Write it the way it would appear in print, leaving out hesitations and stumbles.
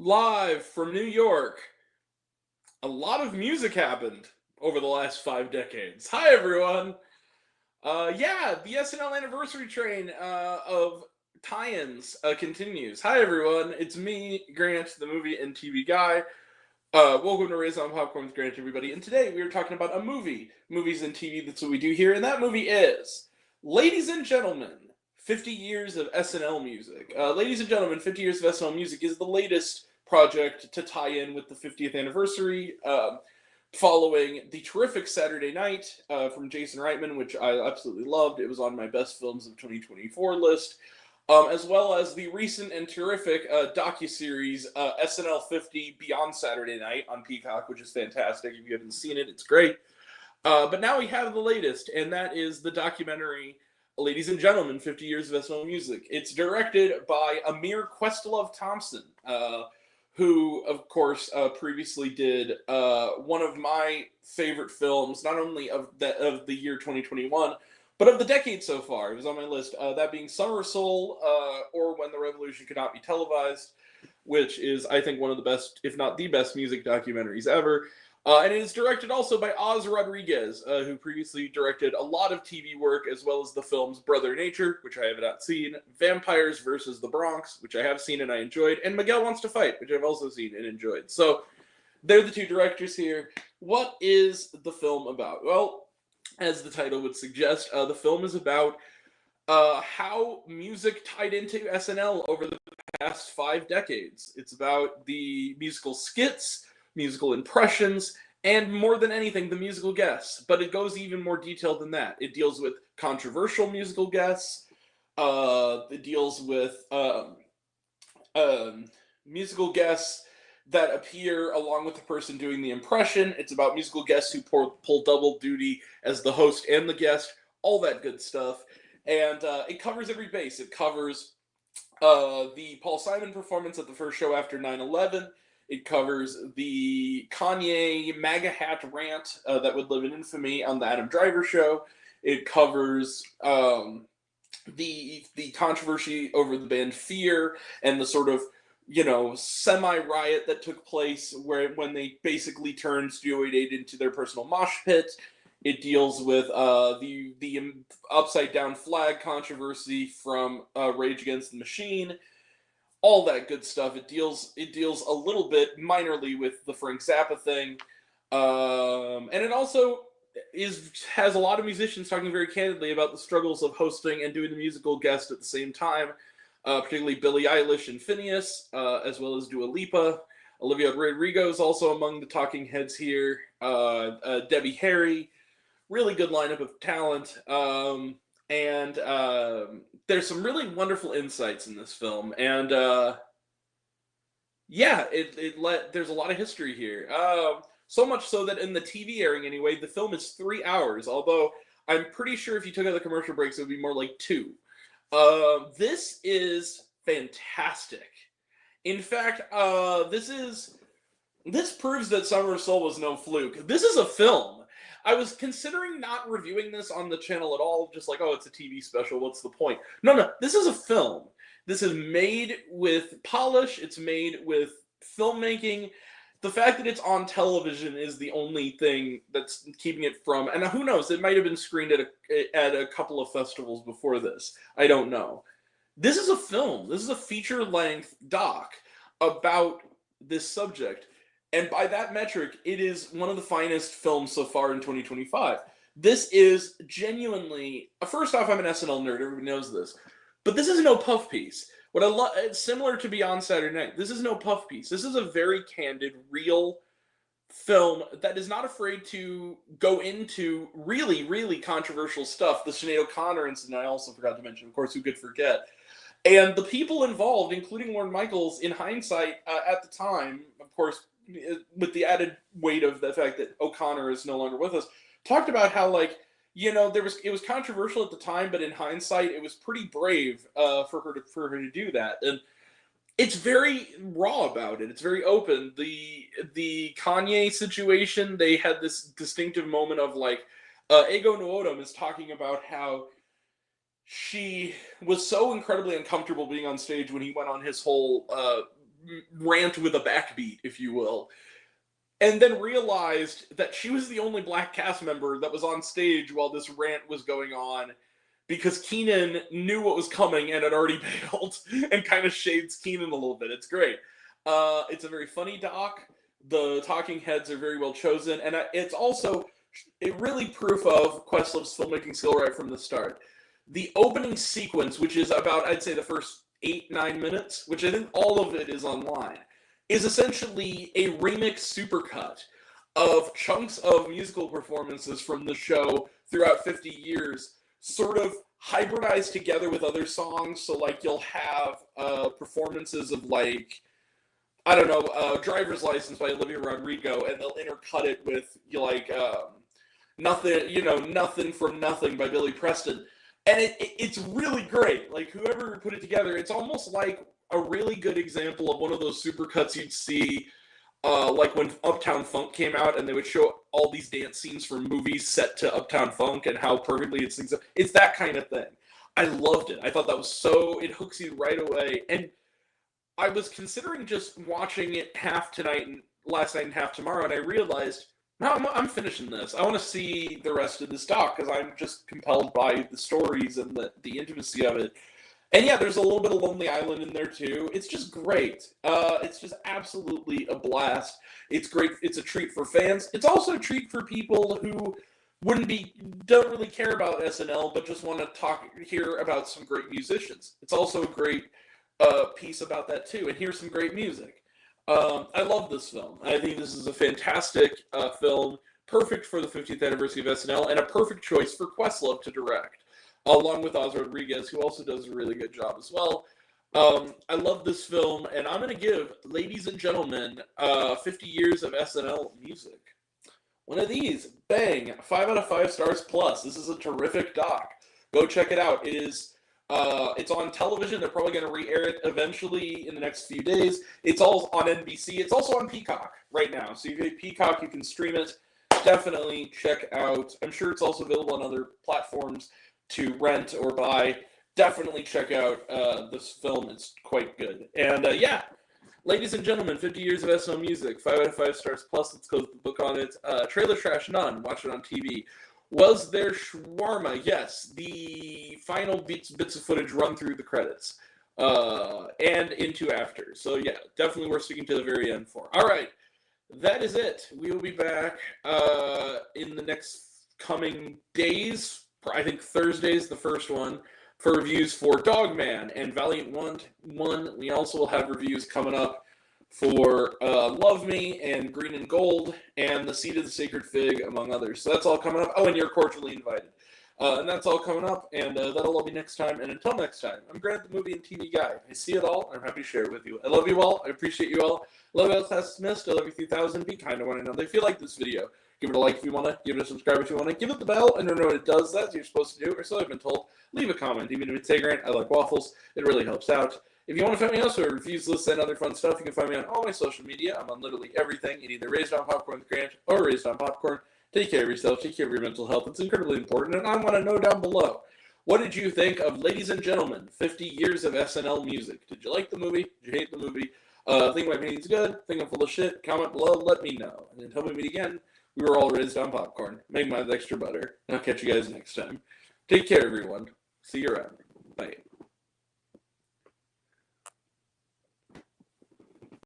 Live from New York. A lot of music happened over the last 5 decades. Hi, everyone. Yeah, the SNL anniversary train of tie-ins continues. Hi, everyone. It's me, Grant, the movie and TV guy. Welcome to Raise on Popcorn with Grant, everybody. And today we are talking about a movie. Movies and TV, that's what we do here. And that movie is, ladies and gentlemen, 50 years of SNL music. Ladies and gentlemen, 50 years of SNL music is the latest project to tie in with the 50th anniversary, following the terrific Saturday Night from Jason Reitman, which I absolutely loved. It was on my best films of 2024 list, as well as the recent and terrific docuseries SNL 50 Beyond Saturday Night on Peacock, which is fantastic. If you haven't seen it, it's great. But now we have the latest, and that is the documentary, Ladies and Gentlemen, 50 Years of SNL Music. It's directed by Amir Questlove Thompson, who, of course, previously did one of my favorite films, not only of the year 2021, but of the decade so far. It was on my list, that being Summer of Soul, or When the Revolution Could Not Be Televised, which is, I think, one of the best, if not the best, music documentaries ever. And it is directed also by Oz Rodriguez, who previously directed a lot of TV work, as well as the films Brother Nature, which I have not seen, Vampires versus the Bronx, which I have seen and I enjoyed, and Miguel Wants to Fight, which I've also seen and enjoyed. So they're the two directors here. What is the film about? Well, as the title would suggest, the film is about how music tied into SNL over the past 5 decades. It's about the musical skits, musical impressions, and more than anything, the musical guests. But it goes even more detailed than that. It deals with controversial musical guests. It deals with musical guests that appear along with the person doing the impression. It's about musical guests who pull double duty as the host and the guest. All that good stuff. And it covers every base. It covers the Paul Simon performance at the first show after 9/11. It covers the Kanye MAGA hat rant that would live in infamy on the Adam Driver show. It covers the controversy over the band Fear and the sort of, semi-riot that took place when they basically turned Studio 88 into their personal mosh pit. It deals with the upside down flag controversy from Rage Against the Machine. All that good stuff. It deals a little bit minorly with the Frank Zappa thing, and it also has a lot of musicians talking very candidly about the struggles of hosting and doing the musical guest at the same time, particularly Billie Eilish and Phineas, as well as Dua Lipa. Olivia Rodrigo is also among the talking heads here. Debbie Harry, really good lineup of talent. And there's some really wonderful insights in this film, and there's a lot of history here. So much so that in the TV airing anyway, the film is 3 hours. Although I'm pretty sure if you took out the commercial breaks, it would be more like 2. This is fantastic. In fact, this proves that Summer of Soul was no fluke. This is a film. I was considering not reviewing this on the channel at all, just like, oh, it's a TV special, what's the point? No, this is a film. This is made with polish, it's made with filmmaking. The fact that it's on television is the only thing that's keeping it from, and who knows, it might have been screened at a couple of festivals before this. I don't know. This is a film. This is a feature-length doc about this subject. And by that metric, it is one of the finest films so far in 2025. This is genuinely, first off, I'm an SNL nerd, everybody knows this, but this is no puff piece. What I love, it's similar to Beyond Saturday Night. This is no puff piece. This is a very candid, real film that is not afraid to go into really, really controversial stuff. The Sinead O'Connor incident, I also forgot to mention, of course, who could forget. And the people involved, including Lorne Michaels, in hindsight, at the time, of course, with the added weight of the fact that O'Connor is no longer with us, talked about how, it was controversial at the time, but in hindsight, it was pretty brave for her to do that. And it's very raw about it. It's very open. The Kanye situation, they had this distinctive moment of Ego Nwodim is talking about how she was so incredibly uncomfortable being on stage when he went on his whole rant with a backbeat, if you will. And then realized that she was the only black cast member that was on stage while this rant was going on, because Keenan knew what was coming and had already bailed, and kind of shades Keenan a little bit. It's great. It's a very funny doc. The talking heads are very well chosen, and it's also really proof of Questlove's filmmaking skill right from the start. The opening sequence, which is about, I'd say, the first 8-9 minutes, which I think all of it is online, is essentially a remix supercut of chunks of musical performances from the show throughout 50 years, sort of hybridized together with other songs. So, like, you'll have performances of, like, I don't know, Driver's License by Olivia Rodrigo, and they'll intercut it with, like, Nothing from Nothing by Billy Preston. And it's really great. Like, whoever put it together, it's almost like a really good example of one of those supercuts you'd see, like when Uptown Funk came out, and they would show all these dance scenes from movies set to Uptown Funk and how perfectly it sings up. It's that kind of thing. I loved it. I thought that was it hooks you right away. And I was considering just watching it half tonight and last night and half tomorrow, and I realized, no, I'm finishing this. I want to see the rest of this doc, because I'm just compelled by the stories and the intimacy of it. And yeah, there's a little bit of Lonely Island in there too. It's just great. It's just absolutely a blast. It's great. It's a treat for fans. It's also a treat for people who don't really care about SNL, but just want to hear about some great musicians. It's also a great piece about that too. And here's some great music. I love this film. I think this is a fantastic film, perfect for the 50th anniversary of SNL, and a perfect choice for Questlove to direct, along with Oz Rodriguez, who also does a really good job as well. I love this film, and I'm going to give, ladies and gentlemen, 50 years of SNL music. One of these, bang, 5 out of 5 stars plus. This is a terrific doc. Go check it out. It's on television. They're probably going to re-air it eventually in the next few days. It's all on NBC. It's also on Peacock right now. So if you have Peacock, you can stream it. Definitely check out. I'm sure it's also available on other platforms to rent or buy. Definitely check out this film. It's quite good. And yeah, ladies and gentlemen, 50 years of SNL music, 5 out of 5 stars plus. Let's close the book on it. Trailer trash, none. Watch it on TV. Was there shawarma? Yes. The final bits of footage run through the credits and into after. So yeah, definitely worth sticking to the very end for. All right, that is it. We will be back in the next coming days. I think Thursday is the first one for reviews for Dogman and Valiant 1. We also will have reviews coming up for Love Me and Green and Gold and The Seed of the Sacred Fig, among others. So that's all coming up. Oh, and you're cordially invited. And that's all coming up, and that'll all be next time. And until next time, I'm Grant, the movie and TV guy. I see it all, and I'm happy to share it with you. I love you all. I appreciate you all. Love you all class dismissed. I love you 3000. Be kind to one another. If you like this video, give it a like if you want to. Give it a subscribe if you want to. Give it the bell. I don't know what it does. That's what you're supposed to do, or so I've been told. Leave a comment. Even if it's hey, Grant, I like waffles. It really helps out. If you want to find me elsewhere, reviews, lists, and other fun stuff, you can find me on all my social media. I'm on literally everything. It either Raised on Popcorn with Grant or Raised on Popcorn. Take care of yourself. Take care of your mental health. It's incredibly important. And I want to know down below, what did you think of, ladies and gentlemen, 50 years of SNL music? Did you like the movie? Did you hate the movie? Think my opinion's good? Think I'm full of shit? Comment below. Let me know. And until we meet again, we were all raised on popcorn. Make mine with extra butter. And I'll catch you guys next time. Take care, everyone. See you around. Bye.